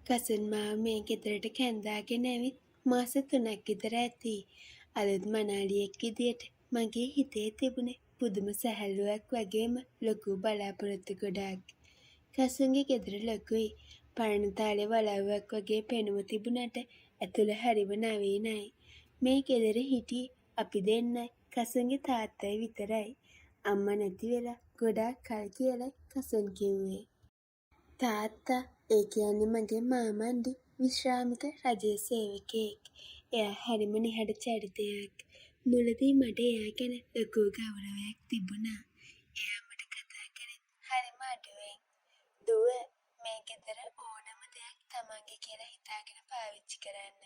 කසන් මාව මේ ගෙදරට කැන්දාගෙන ඇවිත් මාස 3ක් විතර ඇති. අලුත් මනාලියෙක් විදියට මගේ හිතේ තිබුණේ පුදුම සැහැල්ලුවක් වගේම ලොකු බලාපොරොත්තු ගොඩක්. කසුන්ගේ ගෙදර ලොකුයි. පරණ තාලේ වලව්වක් වගේ පෙනුම තිබුණට ඇතුළ හරිම නවීනයි. මේ ගෙදර හිටියේ අපි දෙන්නයි කසුන්ගේ තාත්තයි විතරයි. අම්මා නැති වෙලා ගොඩාක් කල් කියලයි කසුන් කිව්වේ. තාත්තා ඒ කියන්නේ මගේ මාමණ්ඩි විශ්‍රාමික රජයේ සේවකයෙක්. එයා හරිම නිහඬ චරිතයක්. මුලදී මට එයා ගැන ලොකු ගෞරවයක් තිබුණා. එයා මට කතා කරේ හරිම අඩුවෙන්. දුව මේ ගෙදර ඕනම දෙයක් තමන්ගේ කියලා හිතාගෙන පාවිච්චි කරන්න.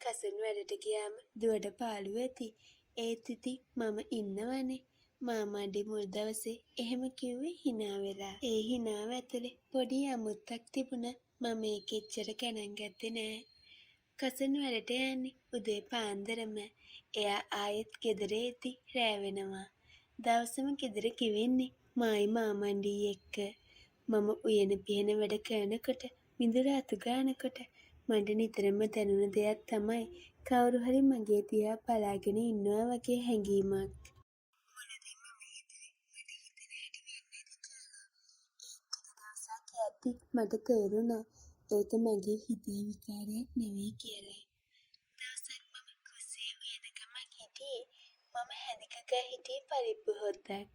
කසුන් වැඩට ගියාම දුවට පාළුව ඇති. ඒත් ඉතින් මම ඉන්නවනේ. මාමණ්ඩි මුල් දවසේ එහෙම කිව්වේ hina වෙලා. ඒ hinaව ඇතුලේ පොඩි අමුත්තක් තිබුණා. මම ඒක එච්චර ගණන් ගත්තේ නෑ. කසුන් වැඩට යන්නේ උදේ පාන්දරම. එයා ආයෙත් ගෙදර එද්දි රෑ වෙනවා. දවසම ගෙදර කිවෙන්නේ මායි මාමණ්ඩි එක්ක. මම උයන පිහන වැඩ කරනකොට මිදුල අතු ගන්නකොට මට නිතරම දැනුණ දෙයක් තමයි කවුරු හරි මගේ දිහා බලාගෙන ඉන්නවා වගේ හැඟීමක්. මට තේරුණා ඒක මගේ හිතේ විකාරයක් නෙවෙයි කියලා. දවසක් මම කුස්සියේ උයන ගමන් හිටියේ. මම හැඳිකක හිටියේ පරිප්පු හොද්දක්.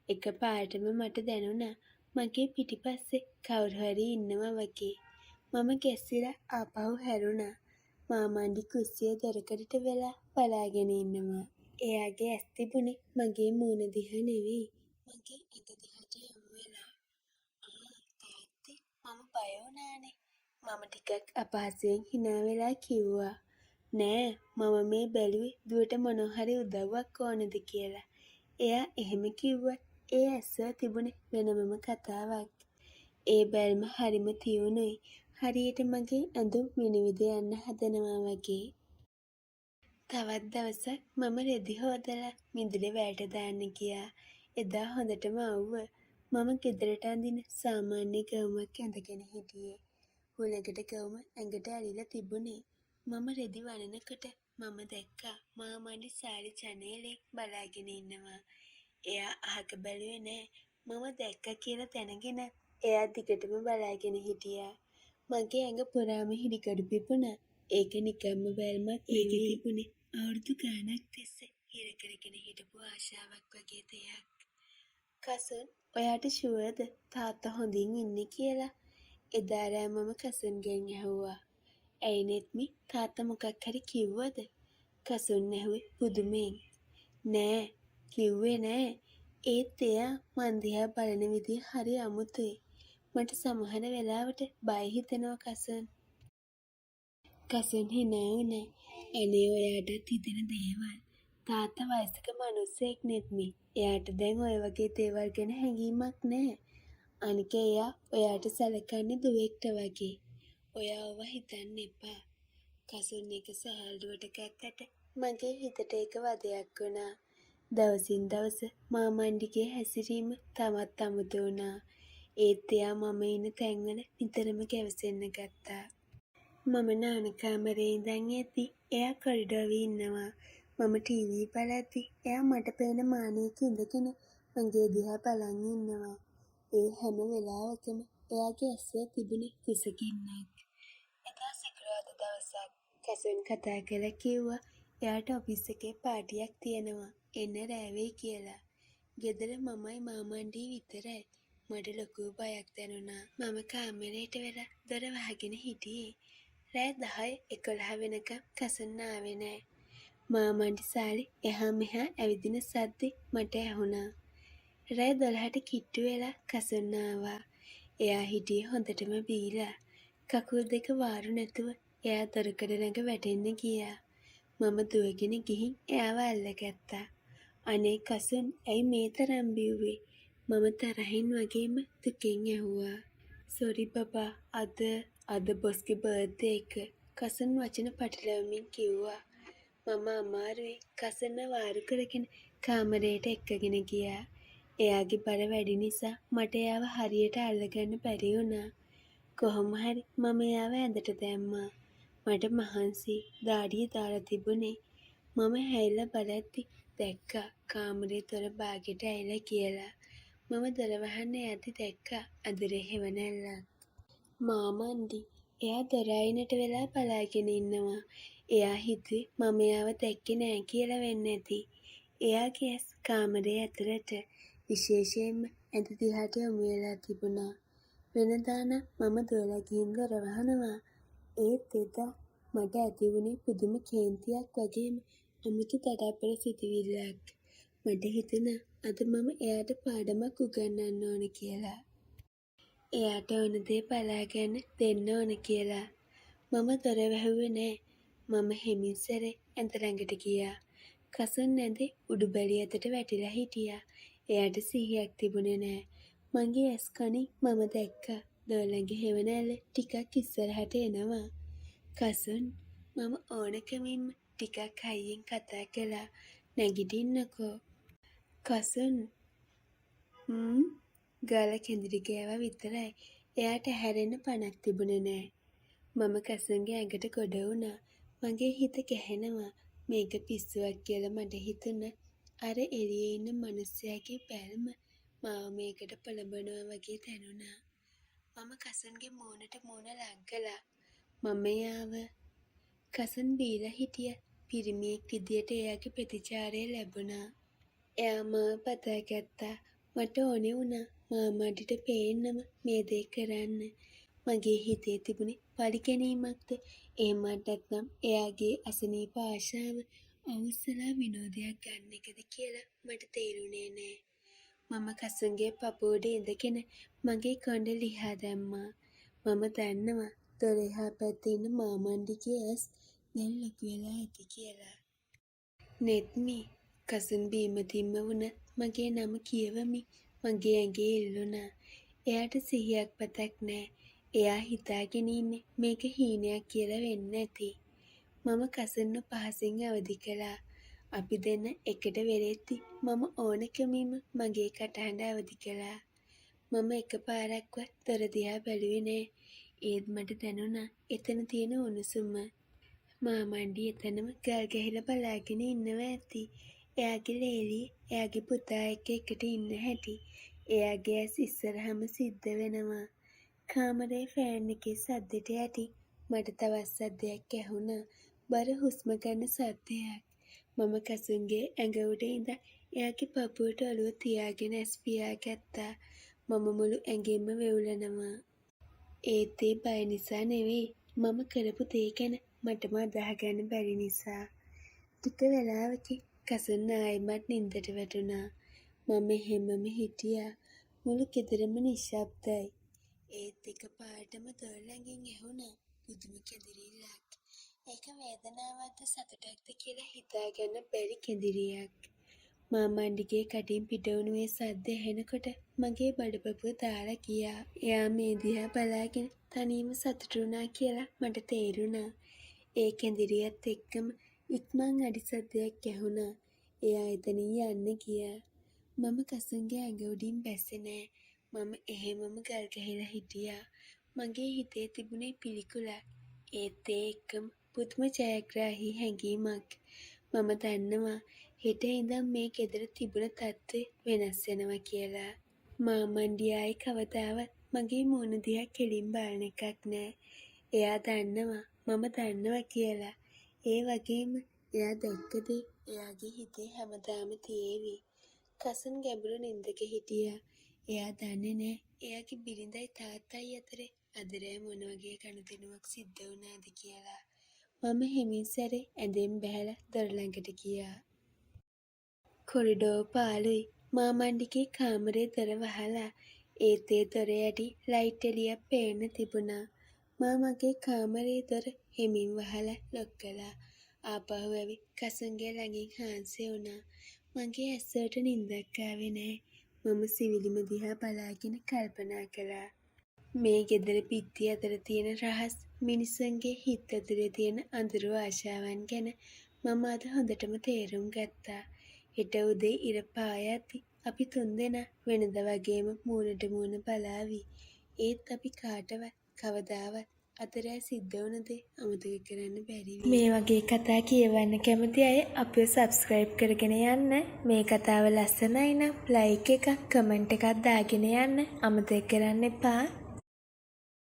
එකපාරටම මට දැනුණා මගේ පිටිපස්සේ කවුරු හරි ඉන්නවා වගේ. මම ගැස්සිලා ආපහු හැරුණා. මාමණ්ඩි කුස්සියේ දොරකඩට වෙලා බලාගෙන ඉන්නවා. එයාගේ ඇස් තිබුණේ මගේ මූණ දිහා නෙවෙයි. මගේ ඇඟ දිහාට යොමු වෙලා. තාත්තේ මම බය වුණානේ. මම ටිකක් අපහසුයෙන් hina වෙලා කිව්වා. නෑ මම මේ බැලුවේ දුවට මොනවා හරි උදව්වක් ඕනද කියලා. එයා එහෙම කිව්වත් ඒ ඇස්වල තිබුණේ වෙනමම කතාවක්. ඒ බැල්ම හරිම තියුණුයි. හරියට මගේ ඇඳුම් විනිවිද යන්න හදනවා වගේ. තවත් දවසක් මම රෙදි හොදලා මිදුලේ වැට දාන්න ගියා. එදා හොඳටම අවුව. මම ගෙදරට අඳින සාමාන්‍ය ගවුමක් ඇඳගෙන හිටියේ. හුලකට ගවුම ඇඟට ඇලිලා තිබුණේ. මම රෙදි වනනකොට මම දැක්කා මාමණ්ඩි සාරි ජනේලෙන් බලාගෙන ඉන්නවා. එයා අහක බැලුවේ නෑ. මම දැක්කා කියලා දැනගෙන එයා දිගටම බලාගෙන හිටියා. මගේ ඇඟ පුරාම හිරිකඩු පිපුණා. ඒක නිකම්ම බැල්මක් නෙවෙයි. තිබුණේ අවුරුදු ගාණක් තිස්සේ හිර කරගෙන හිටපු ආශාවක් වගේ දෙයක්. කසුන් ඔයාට ෂුවර්ද තාත්තා හොඳින් ඉන්නේ කියලා? එදා රෑ මම කසුන්ගෙන් ඇහුවා. ඇයි නෙත්මි තාත්තා මොකක් හරි කිව්වද? කසුන් ඇහුවේ පුදුමෙන්. නෑ කිව්වේ නෑ. ඒත් එයා මං දිහා බලන විදිය හරි අමුතුයි. මට සමහර වෙලාවට බය හිතෙනවා කසුන්. කසුන් hina වුණා. අනේ ඔයාටත් හිතෙන දේවල්. තාත්තා වයසක මිනිස්සෙක් නෙත්මි. එයාට දැන් ඔය වගේ දේවල් ගැන හැඟීමක් නෑ. අනික එයා ඔයාට සැලකන්නේ දුවෙක්ට වගේ. ඔයාව හිතන්න එපා. කසුන් එක සැහැල්ලුවට ගත්තට මගේ හිතට ඒක වදයක් වුණා. දවසින් දවස මාමණ්ඩිගේ හැසිරීම තවත් අමුතු වුණා. ඒත් එයා මම ඉන්න තැන්වල නිතරම ගැවසෙන්න ගත්තා. මම නාන කාමරේ ඉඳන් එද්දි එයා කොරිඩෝවේ ඉන්නවා. මම ටීවී බලද්දි එයා මට පේන මානෙක ඉඳගෙන මගේ දිහා බලන් ඉන්නවා. ඒ හැම වෙලාවකම එයාගේ ඇස්වල තිබුණේ කුසගින්නක්. එදා සිකුරාදා දවසක් කසුන් කතා කරලා කිව්වා එයාට ඔෆිස් එකේ පාටියක් තියෙනවා. එන්න රෑ වෙයි කියලා. ගෙදර මමයි මාමණ්ඩි විතරයි. මට ලොකු බයක් දැනුණා. මම කාමරේට වෙලා දොර වහගෙන හිටියේ. රෑ 10-11 වෙනකම් කසුන් ආවේ නෑ. මාමණ්ඩි සාලේ එහා මෙහා ඇවිදින සද්දේ මට ඇහුණා. රෑ 12ට කිට්ටු වෙලා කසුන් ආවා. එයා හිටියේ හොඳටම බීලා. කකුල් දෙක වාරු නැතුව එයා දොරකඩ ළඟ වැටෙන්න ගියා. මම දුවගෙන ගිහින් එයාව අල්ලගත්තා. අනේ කසුන් ඇයි මේ තරම් බිව්වේ? මම තරහින් වගේම දුකෙන් ඇහුවා. සෝරි බබා අද බොස්ගේ බර්ත්ඩේ එක. කසුන් වචන පටලවමින් කිව්වා. මම අමාරුවේ කසුන්ව වාරු කරගෙන කාමරයට එක්කගෙන ගියා. එයාගේ බර වැඩි නිසා මට එයාව හරියට අල්ලගන්න බැරි වුණා. කොහොම හරි මම එයාව ඇඳට දැම්මා. මට මහන්සි දාඩිය දාලා තිබුණේ. මම හැරිලා බලද්දි දැක්කා කාමරේ දොර බාගෙට ඇවිල්ලා කියලා. මම දොර වහන්න යද්දි දැක්කා අඳුරේ හෙවණැල්ලක්. මාමණ්ඩි එයා දොර අයිනට වෙලා බලාගෙන ඉන්නවා. එයා හිතුවේ මම එයාව දැක්කේ නෑ කියලා වෙන්න ඇති. එයාගේ ඇස් කාමරේ ඇතුළට විශේෂයෙන්ම ඇඳ දිහාට යොමු වෙලා තිබුණා. වෙනදා නම් මම දුවලා ගිහින් දොර වහනවා. ඒත් එදා මට ඇති වුණේ පුදුම කේන්තියක් වගේම අමුතු තඩබ්බර සිතුවිල්ලක්. මට හිතුණා අද මම එයාට පාඩමක් උගන්වන්න ඕන කියලා. එයාට ඕන දේ බලාගන්න දෙන්න ඕන කියලා. මම දොර වැහුවේ නෑ. මම හෙමින් සැරේ ඇඳ ළඟට ගියා. කසුන් ඇඳේ උඩුබැලි අතට වැටිලා හිටියා. එයාට සිහියක් තිබුණේ නෑ. මගේ ඇස් කණින් මම දැක්කා දොර ළඟ හෙවණැල්ල ටිකක් ඉස්සරහට එනවා. කසුන් මම ඕනකමින්ම ටිකක් හයියෙන් කතා කළා. නැගිටින්නකෝ. කසුන් ගාල කෙඳිරි ගෑවා විතරයි. එයාට හැරෙන්න පණක් තිබුණේ නෑ. මම කසුන්ගේ ඇඟට ගොඩ වුණා. මගේ හිත ගැහෙනවා. මේක පිස්සුවක් කියලා මට හිතුණා. අර එළියේ ඉන්න මිනිස්සයාගේ බැල්ම මාව මේකට පොළඹනවා වගේ දැනුණා. මම කසුන්ගේ මූණට මූණ ලං කළා. මම එයාව කසුන් බීලා හිටිය පිරිමියෙක් විදියට එයාගේ ප්‍රතිචාරය ලැබුණා. එයා මාව බදාගත්තා. මට ඕනේ වුණා මාමණ්ඩිට පේන්නම මේ දේ කරන්න. මගේ හිතේ තිබුණේ පරිගැනීමක්ද එහෙමත් නැත්නම් එයාගේ අසනීප ආශාව අවුස්සලා විනෝදයක් ගන්න එකද කියලා මට තේරුණේ නෑ. මම කසුන්ගේ පපුවට ඉඳගෙන මගේ කොණ්ඩෙ ලිහා දැම්මා. මම දන්නවා දොර එහා පැත්තේ ඉන්න මාමණ්ඩිගේ ඇස් දැන් ලොකු වෙලා ඇති කියලා. නෙත්මි කසුන් බීමතින්ම වුණත් මගේ නම කියවමින් මගේ ඇඟේ ඉල්ලුණා. එයාට සිහියක් පතක් නෑ. එයා හිතාගෙන ඉන්නේ මේක හීනයක් කියලා වෙන්න ඇති. මම කසුන්ව පහසින් අවදි කළා. අපි දෙන්න එකට වෙරෙද්දි මම ඕනකමින්ම මගේ කටහඬ අවදි කළා. මම එකපාරක්වත් දොර දිහා බැලුවේ නෑ. ඒත් මට දැනුණා එතන තියෙන උණුසුම. මාමණ්ඩි එතනම ගල් ගැහිලා බලාගෙන ඉන්නවා ඇති. එයාගේ ලේලිය එයාගේ පුතා එක්ක එකට ඉන්න හැටි. එයාගේ ඇස් ඉස්සරහම සිද්ධ වෙනවා. කාමරේ ෆෑන් එකේ සද්දෙට යටින් මට තවත් සද්දයක් ඇහුණා. බර හුස්ම ගන්න සද්දයක්. මම කසුන්ගේ ඇඟ උඩ ඉඳන් එයාගේ පපුවට ඔළුව තියාගෙන ඇස් පියාගත්තා. මම මුළු ඇඟෙන්ම වෙවුලනවා. ඒත් ඒ බය නිසා නෙවෙයි. මම කරපු දේ ගැන මටම අදහගන්න බැරි නිසා. ටික වෙලාවකින් කසුන් ආයෙමත් නින්දට වැටුණා. මම එහෙමම හිටියා. මුළු ගෙදරම නිශ්ශබ්දයි. ඒත් එකපාරටම දොර ළඟින් ඇහුණා පුදුම කෙඳිරිල්ලක්. ඒක වේදනාවක්ද සතුටක්ද කියලා හිතාගන්න බැරි කෙඳිරියක්. මාමණ්ඩිගේ කටින් පිටවුණු ඒ සද්ද ඇහෙනකොට මගේ බඩපපුව දාලා ගියා. එයා මේ දිහා බලාගෙන තනියම සතුටු වුණා කියලා මට තේරුණා. ඒ කෙඳිරියත් එක්කම ඉක්මන් අඩි සද්දයක් ඇහුණා. එයා එතනින් යන්න ගියා. මම කසුන්ගේ ඇඟ උඩින් බැස්සේ නෑ. මම එහෙමම ගල් ගැහිලා හිටියා. මගේ හිතේ තිබුණේ පිළිකුලක්. ඒත් ඒ එක්කම පුදුම ජයග්‍රාහී හැඟීමක්. මම දන්නවා හෙට ඉඳන් මේ ගෙදර තිබුණ තත්ත්වය වෙනස් වෙනවා කියලා. මාමණ්ඩි ආයේ කවදාවත් මගේ මූණ දිහා කෙලින් බලන එකක් නෑ. එයා දන්නවා මම දන්නවා කියලා. ඒ වගේම එයා දැක්ක දේ එයාගේ හිතේ හැමදාම තියේවි. කසුන් ගැඹුරු නින්දක හිටියා. එයා දන්නේ නෑ එයාගේ බිරිඳයි තාත්තයි අතරේ අද රෑ මොන වගේ ගනුදෙනුවක් සිද්ධ වුණාද කියලා. මම හෙමින් සැරේ ඇඳෙන් බැහැලා දොර ළඟට ගියා. කොරිඩෝ පාළුයි. මාමණ්ඩිගේ කාමරේ දොර වහලා. ඒත් ඒ දොර යටි ලයිට් එළියක් පේන්න තිබුණා. මා මගේ කාමරේ දොර හෙමින් වහලා ලොක් කළා. ආපහු ඇවිත් කසුන්ගේ ළඟින් හාන්සි වුණා. මගේ ඇස්වලට නිින්දක් ආවේ නෑ. මම සිවිලිම දිහා බලාගෙන කල්පනා කළා. මේ ගෙදර පිටි අතර තියෙන රහස් මිනිසුන්ගේ හිත ඇතුලේ තියෙන අඳුරු ආශාවන් ගැන මම අද හොඳටම තේරුම් ගත්තා. හෙට උදේ ඉර පායද්දි අපි තුන්දෙනා වෙනද වගේම මූණට මූණ බලාවි. ඒත් අපි කාටවත් කවදාවත් අතරෑ සිද්ධ වුණ දේ අමතක කරන්න බැරි වෙයි. මේ වගේ කතා කියවන්න කැමති අය අපිව සබ්ස්ක්‍රයිබ් කරගෙන යන්න. මේ කතාව ලස්සනයි නම් ලයික් එකක් කමෙන්ට් එකක් දාගෙන යන්න අමතක කරන්න එපා.